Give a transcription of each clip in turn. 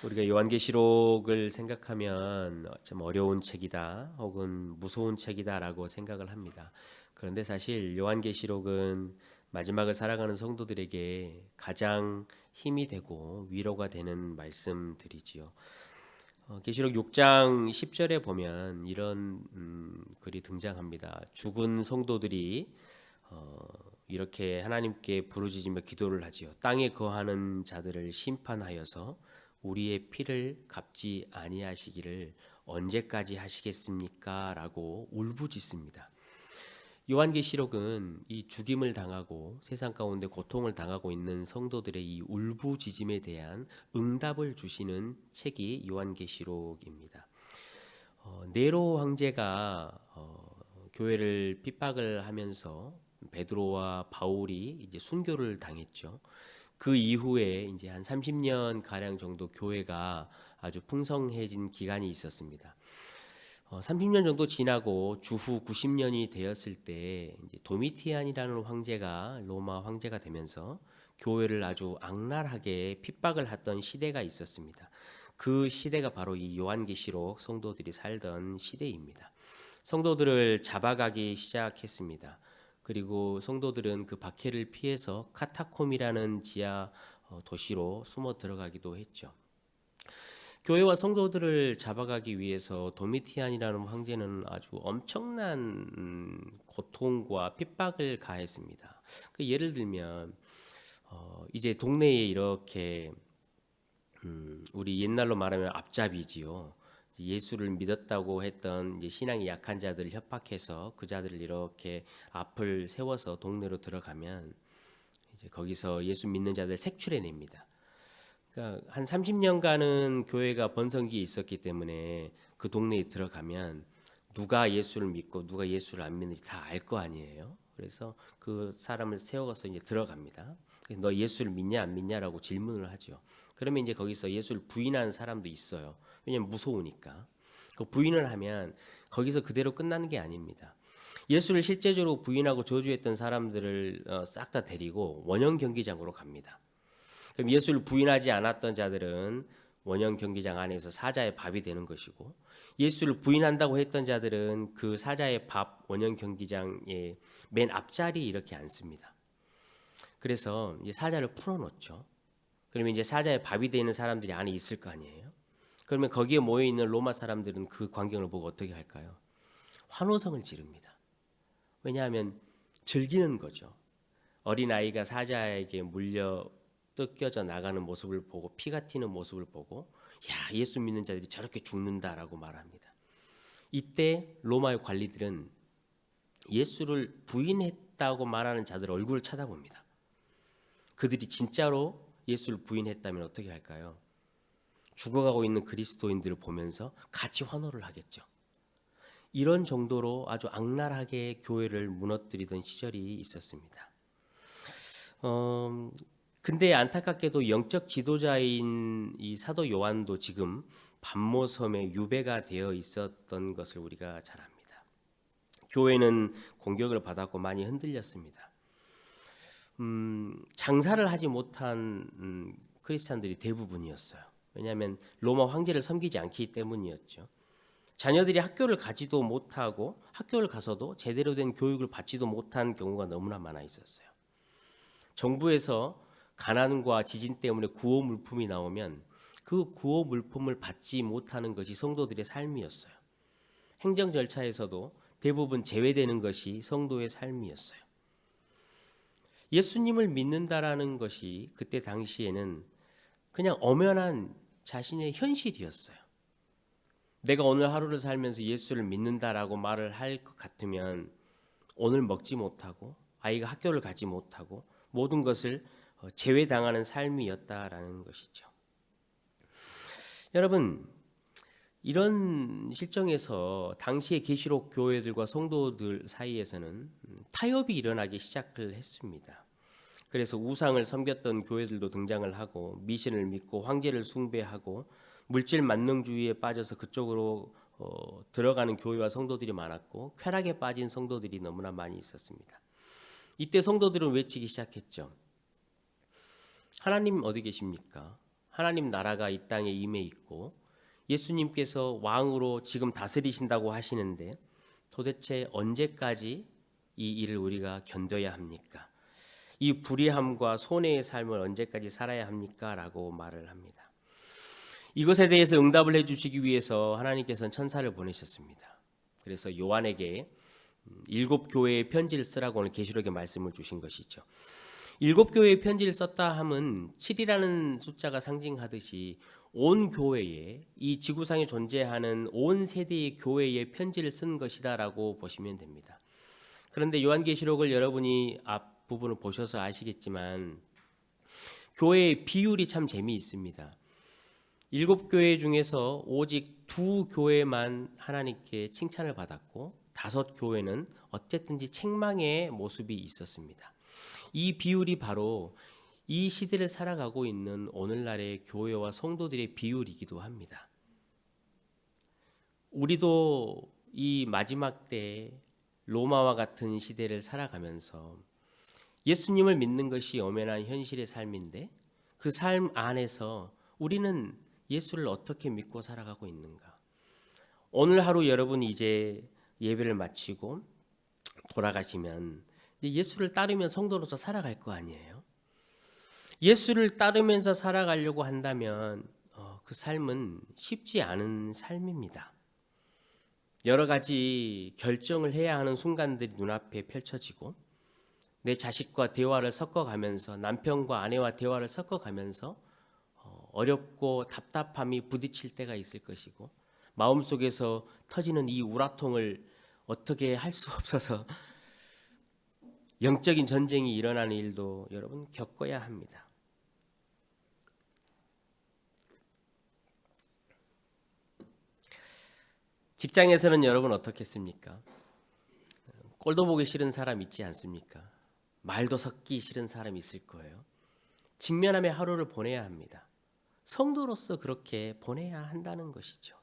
우리가 요한계시록을 생각하면 좀 어려운 책이다 혹은 무서운 책이다라고 생각을 합니다. 그런데 사실 요한계시록은 마지막을 살아가는 성도들에게 가장 힘이 되고 위로가 되는 말씀들이지요. 계시록 6장 10절에 보면 이런 글이 등장합니다. 죽은 성도들이 이렇게 하나님께 부르짖으며 기도를 하지요. 땅에 거하는 자들을 심판하여서 우리의 피를 갚지 아니하시기를 언제까지 하시겠습니까? 라고 울부짖습니다. 요한계시록은 이 죽임을 당하고 세상 가운데 고통을 당하고 있는 성도들의 이 울부짖음에 대한 응답을 주시는 책이 요한계시록입니다. 네로 황제가 교회를 핍박을 하면서 베드로와 바울이 이제 순교를 당했죠. 그 이후에 이제 한 30년 가량 정도 교회가 아주 풍성해진 기간이 있었습니다. 30년 정도 지나고 주후 90년이 되었을 때 이제 도미티안이라는 황제가 로마 황제가 되면서 교회를 아주 악랄하게 핍박을 했던 시대가 있었습니다. 그 시대가 바로 이 요한계시록 성도들이 살던 시대입니다. 성도들을 잡아가기 시작했습니다. 그리고 성도들은 그 박해를 피해서 카타콤이라는 지하 도시로 숨어 들어가기도 했죠. 교회와 성도들을 잡아가기 위해서 도미티안이라는 황제는 아주 엄청난 고통과 핍박을 가했습니다. 그 예를 들면 이제 동네에 이렇게 우리 옛날로 말하면 앞잡이지요. 예수를 믿었다고 했던 이제 신앙이 약한 자들을 협박해서 그 자들을 이렇게 앞을 세워서 동네로 들어가면 이제 거기서 예수 믿는 자들 색출해 냅니다. 그러니까 한 30년간은 교회가 번성기에 있었기 때문에 그 동네에 들어가면 누가 예수를 믿고 누가 예수를 안 믿는지 다 알 거 아니에요. 그래서 그 사람을 세워서 이제 들어갑니다. 너 예수를 믿냐 안 믿냐라고 질문을 하죠. 그러면 이제 거기서 예수를 부인하는 사람도 있어요. 왜냐면 무서우니까. 그 부인을 하면 거기서 그대로 끝나는 게 아닙니다. 예수를 실제적으로 부인하고 저주했던 사람들을 싹 다 데리고 원형 경기장으로 갑니다. 그럼 예수를 부인하지 않았던 자들은 원형 경기장 안에서 사자의 밥이 되는 것이고, 예수를 부인한다고 했던 자들은 그 사자의 밥 원형 경기장의 맨 앞자리에 이렇게 앉습니다. 그래서 이제 사자를 풀어놓죠. 그러면 이제 사자의 밥이 되는 사람들이 안에 있을 거 아니에요. 그러면 거기에 모여 있는 로마 사람들은 그 광경을 보고 어떻게 할까요? 환호성을 지릅니다. 왜냐하면 즐기는 거죠. 어린 아이가 사자에게 물려 뜯겨져 나가는 모습을 보고 피가 튀는 모습을 보고 야, 예수 믿는 자들이 저렇게 죽는다라고 말합니다. 이때 로마의 관리들은 예수를 부인했다고 말하는 자들 얼굴을 쳐다봅니다. 그들이 진짜로 예수를 부인했다면 어떻게 할까요? 죽어가고 있는 그리스도인들을 보면서 같이 환호를 하겠죠. 이런 정도로 아주 악랄하게 교회를 무너뜨리던 시절이 있었습니다. 근데 안타깝게도 영적 지도자인 이 사도 요한도 지금 반모섬에 유배가 되어 있었던 것을 우리가 잘 압니다. 교회는 공격을 받았고 많이 흔들렸습니다. 장사를 하지 못한 크리스찬들이 대부분이었어요. 왜냐하면 로마 황제를 섬기지 않기 때문이었죠. 자녀들이 학교를 가지도 못하고 학교를 가서도 제대로 된 교육을 받지도 못한 경우가 너무나 많아 있었어요. 정부에서 가난과 지진 때문에 구호 물품이 나오면 그 구호 물품을 받지 못하는 것이 성도들의 삶이었어요. 행정 절차에서도 대부분 제외되는 것이 성도의 삶이었어요. 예수님을 믿는다라는 것이 그때 당시에는 그냥 엄연한 자신의 현실이었어요. 내가 오늘 하루를 살면서 예수를 믿는다라고 말을 할 것 같으면 오늘 먹지 못하고 아이가 학교를 가지 못하고 모든 것을 제외당하는 삶이었다라는 것이죠. 여러분, 이런 실정에서 당시의 계시록 교회들과 성도들 사이에서는 타협이 일어나기 시작을 했습니다. 그래서 우상을 섬겼던 교회들도 등장을 하고 미신을 믿고 황제를 숭배하고 물질 만능주의에 빠져서 그쪽으로 들어가는 교회와 성도들이 많았고 쾌락에 빠진 성도들이 너무나 많이 있었습니다. 이때 성도들은 외치기 시작했죠. 하나님 어디 계십니까? 하나님 나라가 이 땅에 임해 있고 예수님께서 왕으로 지금 다스리신다고 하시는데 도대체 언제까지 이 일을 우리가 견뎌야 합니까? 이 불의함과 손해의 삶을 언제까지 살아야 합니까? 라고 말을 합니다. 이것에 대해서 응답을 해주시기 위해서 하나님께서는 천사를 보내셨습니다. 그래서 요한에게 7교회의 편지를 쓰라고 오늘 계시록의 말씀을 주신 것이죠. 7교회의 편지를 썼다 함은 7이라는 숫자가 상징하듯이 온 교회에, 이 지구상에 존재하는 온 세대의 교회에 편지를 쓴 것이다라고 보시면 됩니다. 그런데 요한계시록을 여러분이 앞부분을 보셔서 아시겠지만 교회의 비율이 참 재미있습니다. 7교회 중에서 오직 2교회만 하나님께 칭찬을 받았고 5교회는 어쨌든지 책망의 모습이 있었습니다. 이 비율이 바로 이 시대를 살아가고 있는 오늘날의 교회와 성도들의 비율이기도 합니다. 우리도 이 마지막 때 로마와 같은 시대를 살아가면서 예수님을 믿는 것이 엄연한 현실의 삶인데 그 삶 안에서 우리는 예수를 어떻게 믿고 살아가고 있는가? 오늘 하루 여러분이 이제 예배를 마치고 돌아가시면 예수를 따르면 성도로서 살아갈 거 아니에요? 예수를 따르면서 살아가려고 한다면 그 삶은 쉽지 않은 삶입니다. 여러 가지 결정을 해야 하는 순간들이 눈앞에 펼쳐지고 내 자식과 대화를 섞어가면서 남편과 아내와 대화를 섞어가면서 어렵고 답답함이 부딪힐 때가 있을 것이고 마음속에서 터지는 이 우라통을 어떻게 할 수 없어서 영적인 전쟁이 일어나는 일도 여러분 겪어야 합니다. 직장에서는 여러분 어떻겠습니까? 꼴도 보기 싫은 사람 있지 않습니까? 말도 섞기 싫은 사람 있을 거예요. 직면함의 하루를 보내야 합니다. 성도로서 그렇게 보내야 한다는 것이죠.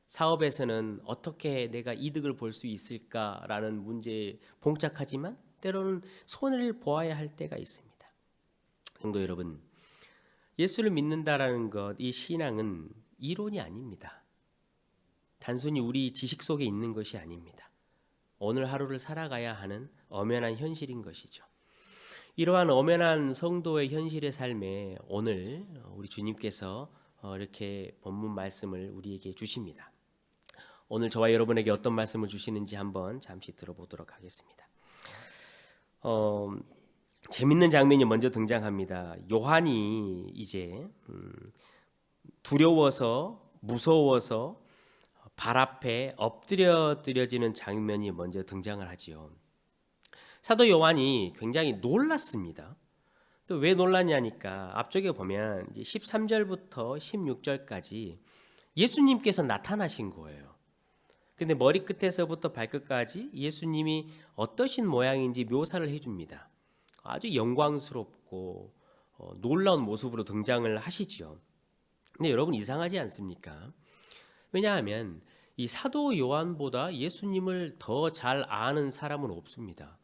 사업에서는 어떻게 내가 이득을 볼 수 있을까라는 문제에 봉착하지만 때로는 손해를 보아야 할 때가 있습니다. 성도 여러분, 예수를 믿는다라는 것, 이 신앙은 이론이 아닙니다. 단순히 우리 지식 속에 있는 것이 아닙니다. 오늘 하루를 살아가야 하는 엄연한 현실인 것이죠. 이러한 엄연한 성도의 현실의 삶에 오늘 우리 주님께서 이렇게 본문 말씀을 우리에게 주십니다. 오늘 저와 여러분에게 어떤 말씀을 주시는지 한번 잠시 들어보도록 하겠습니다. 재밌는 장면이 먼저 등장합니다. 요한이 이제 두려워서 무서워서 발 앞에 엎드려지는 장면이 먼저 등장을 하지요. 사도 요한이 굉장히 놀랐습니다. 또 왜 놀랐냐니까 앞쪽에 보면 이제 13절부터 16절까지 예수님께서 나타나신 거예요. 근데 머리끝에서부터 발끝까지 예수님이 어떠신 모양인지 묘사를 해줍니다. 아주 영광스럽고 놀라운 모습으로 등장을 하시죠. 근데 여러분 이상하지 않습니까? 왜냐하면 이 사도 요한보다 예수님을 더 잘 아는 사람은 없습니다.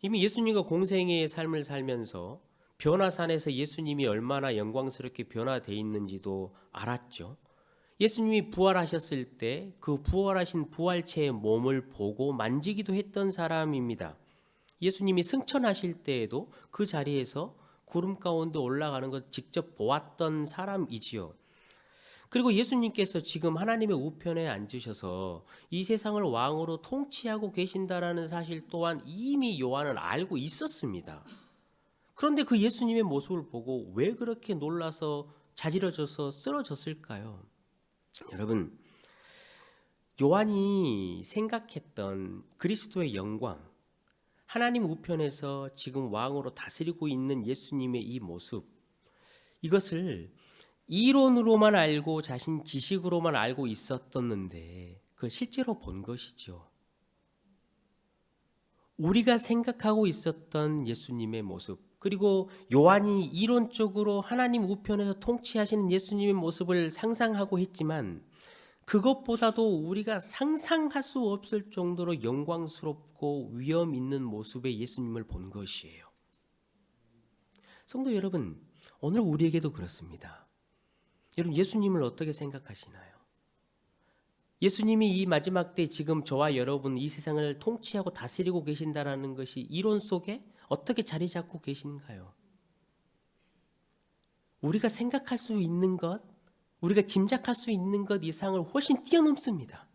이미 예수님과 공생애의 삶을 살면서 변화산에서 예수님이 얼마나 영광스럽게 변화되어 있는지도 알았죠. 예수님이 부활하셨을 때 그 부활하신 부활체의 몸을 보고 만지기도 했던 사람입니다. 예수님이 승천하실 때에도 그 자리에서 구름 가운데 올라가는 것 직접 보았던 사람이지요. 그리고 예수님께서 지금 하나님의 우편에 앉으셔서 이 세상을 왕으로 통치하고 계신다라는 사실 또한 이미 요한은 알고 있었습니다. 그런데 그 예수님의 모습을 보고 왜 그렇게 놀라서 자지러져서 쓰러졌을까요? 여러분, 요한이 생각했던 그리스도의 영광, 하나님 우편에서 지금 왕으로 다스리고 있는 예수님의 이 모습, 이것을 이론으로만 알고 자신 지식으로만 알고 있었었는데 그걸 실제로 본 것이죠. 우리가 생각하고 있었던 예수님의 모습, 그리고 요한이 이론적으로 하나님 우편에서 통치하시는 예수님의 모습을 상상하고 했지만 그것보다도 우리가 상상할 수 없을 정도로 영광스럽고 위엄 있는 모습의 예수님을 본 것이에요. 성도 여러분, 오늘 우리에게도 그렇습니다. 여러분, 예수님을 어떻게 생각하시나요? 예수님이 이 마지막 때 지금 저와 여러분 이 세상을 통치하고 다스리고 계신다라는 것이 이론 속에 어떻게 자리 잡고 계신가요? 우리가 생각할 수 있는 것, 우리가 짐작할 수 있는 것 이상을 훨씬 뛰어넘습니다.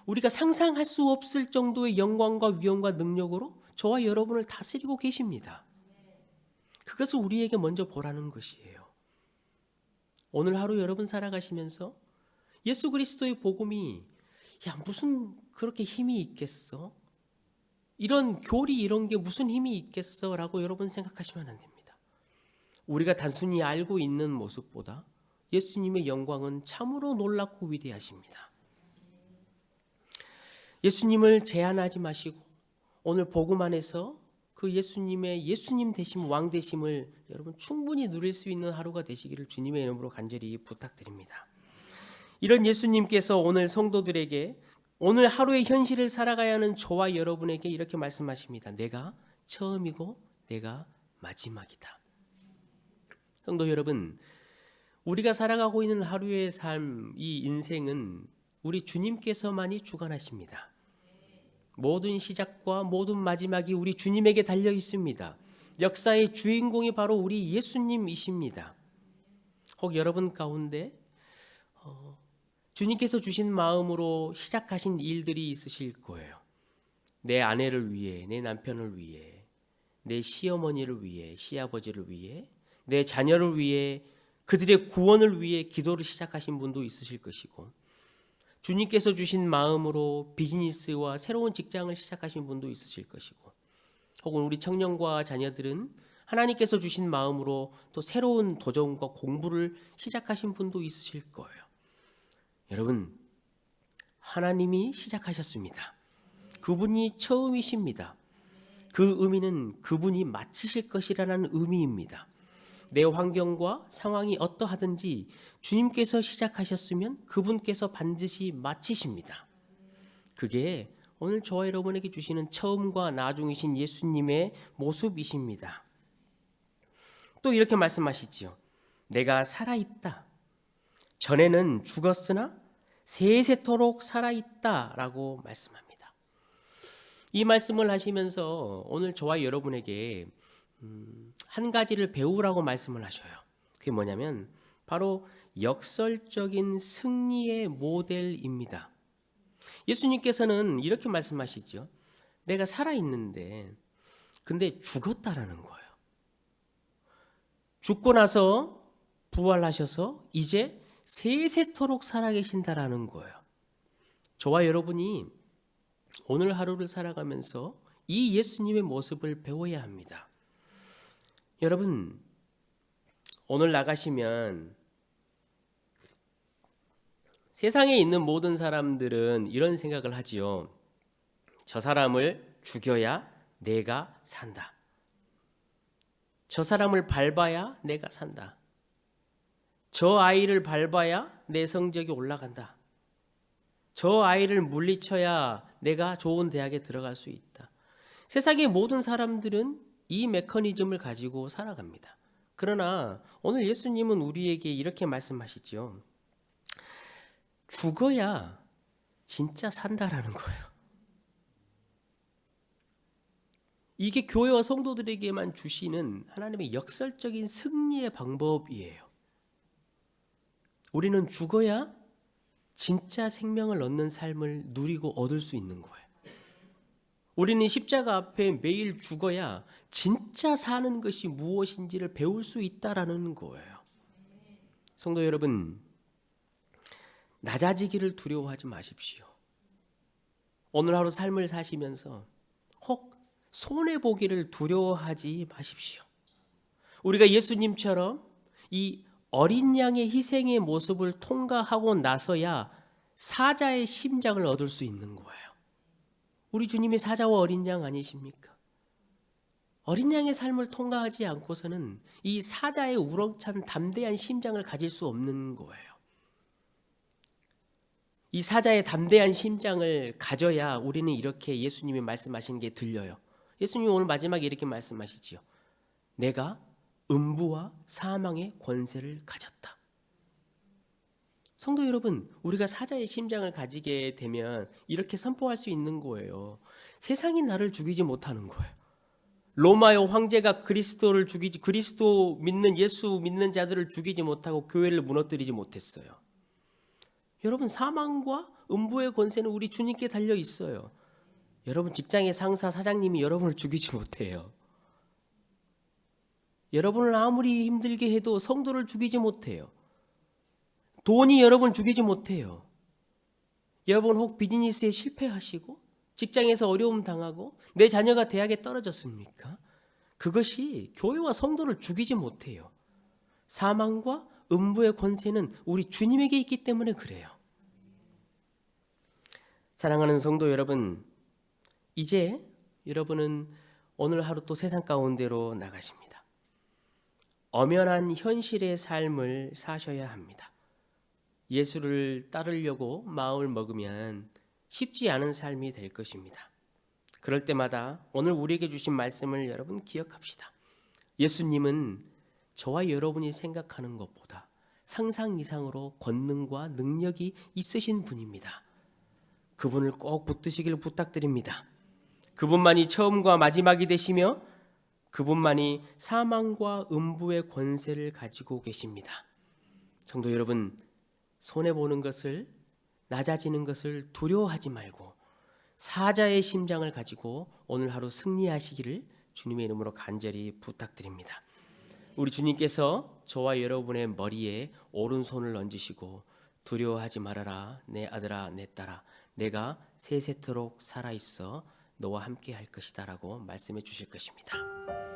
우리가 상상할 수 없을 정도의 영광과 위엄과 능력으로 저와 여러분을 다스리고 계십니다. 그것을 우리에게 먼저 보라는 것이에요. 오늘 하루 여러분 살아가시면서 예수 그리스도의 복음이 무슨 그렇게 힘이 있겠어? 이런 교리 이런 게 무슨 힘이 있겠어? 라고 여러분 생각하시면 안 됩니다. 우리가 단순히 알고 있는 모습보다 예수님의 영광은 참으로 놀랍고 위대하십니다. 예수님을 제한하지 마시고 오늘 복음 안에서 그 예수님의 예수님 되심, 왕 되심을 여러분 충분히 누릴 수 있는 하루가 되시기를 주님의 이름으로 간절히 부탁드립니다. 이런 예수님께서 오늘 성도들에게 오늘 하루의 현실을 살아가야 하는 저와 여러분에게 이렇게 말씀하십니다. 내가 처음이고 내가 마지막이다. 성도 여러분, 우리가 살아가고 있는 하루의 삶, 이 인생은 우리 주님께서만이 주관하십니다. 모든 시작과 모든 마지막이 우리 주님에게 달려 있습니다. 역사의 주인공이 바로 우리 예수님이십니다. 혹 여러분 가운데 주님께서 주신 마음으로 시작하신 일들이 있으실 거예요. 내 아내를 위해, 내 남편을 위해, 내 시어머니를 위해, 시아버지를 위해, 내 자녀를 위해, 그들의 구원을 위해 기도를 시작하신 분도 있으실 것이고, 주님께서 주신 마음으로 비즈니스와 새로운 직장을 시작하신 분도 있으실 것이고, 혹은 우리 청년과 자녀들은 하나님께서 주신 마음으로 또 새로운 도전과 공부를 시작하신 분도 있으실 거예요. 여러분, 하나님이 시작하셨습니다. 그분이 처음이십니다. 그 의미는 그분이 마치실 것이라는 의미입니다. 내 환경과 상황이 어떠하든지 주님께서 시작하셨으면 그분께서 반드시 마치십니다. 그게 오늘 저와 여러분에게 주시는 처음과 나중이신 예수님의 모습이십니다. 또 이렇게 말씀하시지요. 내가 살아있다. 전에는 죽었으나 세세토록 살아있다 라고 말씀합니다. 이 말씀을 하시면서 오늘 저와 여러분에게 한 가지를 배우라고 말씀을 하셔요. 그게 뭐냐면 바로 역설적인 승리의 모델입니다. 예수님께서는 이렇게 말씀하시죠. 내가 살아있는데 근데 죽었다라는 거예요. 죽고 나서 부활하셔서 이제 세세토록 살아계신다라는 거예요. 저와 여러분이 오늘 하루를 살아가면서 이 예수님의 모습을 배워야 합니다. 여러분, 오늘 나가시면 세상에 있는 모든 사람들은 이런 생각을 하지요. 저 사람을 죽여야 내가 산다. 저 사람을 밟아야 내가 산다. 저 아이를 밟아야 내 성적이 올라간다. 저 아이를 물리쳐야 내가 좋은 대학에 들어갈 수 있다. 세상의 모든 사람들은 이 메커니즘을 가지고 살아갑니다. 그러나 오늘 예수님은 우리에게 이렇게 말씀하시죠. 죽어야 진짜 산다라는 거예요. 이게 교회와 성도들에게만 주시는 하나님의 역설적인 승리의 방법이에요. 우리는 죽어야 진짜 생명을 얻는 삶을 누리고 얻을 수 있는 거예요. 우리는 십자가 앞에 매일 죽어야 진짜 사는 것이 무엇인지를 배울 수 있다라는 거예요. 성도 여러분, 낮아지기를 두려워하지 마십시오. 오늘 하루 삶을 사시면서 혹 손해보기를 두려워하지 마십시오. 우리가 예수님처럼 이 어린 양의 희생의 모습을 통과하고 나서야 사자의 심장을 얻을 수 있는 거예요. 우리 주님이 사자와 어린 양 아니십니까? 어린 양의 삶을 통과하지 않고서는 이 사자의 우렁찬 담대한 심장을 가질 수 없는 거예요. 이 사자의 담대한 심장을 가져야 우리는 이렇게 예수님이 말씀하신 게 들려요. 예수님이 오늘 마지막에 이렇게 말씀하시지요. 내가 음부와 사망의 권세를 가졌다. 성도 여러분, 우리가 사자의 심장을 가지게 되면 이렇게 선포할 수 있는 거예요. 세상이 나를 죽이지 못하는 거예요. 로마의 황제가 그리스도 믿는 예수 믿는 자들을 죽이지 못하고 교회를 무너뜨리지 못했어요. 여러분, 사망과 음부의 권세는 우리 주님께 달려 있어요. 여러분, 직장의 상사, 사장님이 여러분을 죽이지 못해요. 여러분을 아무리 힘들게 해도 성도를 죽이지 못해요. 돈이 여러분 죽이지 못해요. 여러분 혹 비즈니스에 실패하시고 직장에서 어려움 당하고 내 자녀가 대학에 떨어졌습니까? 그것이 교회와 성도를 죽이지 못해요. 사망과 음부의 권세는 우리 주님에게 있기 때문에 그래요. 사랑하는 성도 여러분, 이제 여러분은 오늘 하루 또 세상 가운데로 나가십니다. 엄연한 현실의 삶을 사셔야 합니다. 예수를 따르려고 마음을 먹으면 쉽지 않은 삶이 될 것입니다. 그럴 때마다 오늘 우리에게 주신 말씀을 여러분 기억합시다. 예수님은 저와 여러분이 생각하는 것보다 상상 이상으로 권능과 능력이 있으신 분입니다. 그분을 꼭 붙드시길 부탁드립니다. 그분만이 처음과 마지막이 되시며 그분만이 사망과 음부의 권세를 가지고 계십니다. 성도 여러분, 손해보는 것을, 낮아지는 것을 두려워하지 말고 사자의 심장을 가지고 오늘 하루 승리하시기를 주님의 이름으로 간절히 부탁드립니다. 우리 주님께서 저와 여러분의 머리에 오른손을 얹으시고 두려워하지 말아라 내 아들아 내 딸아 내가 세세토록 살아있어 너와 함께 할 것이다 라고 말씀해 주실 것입니다.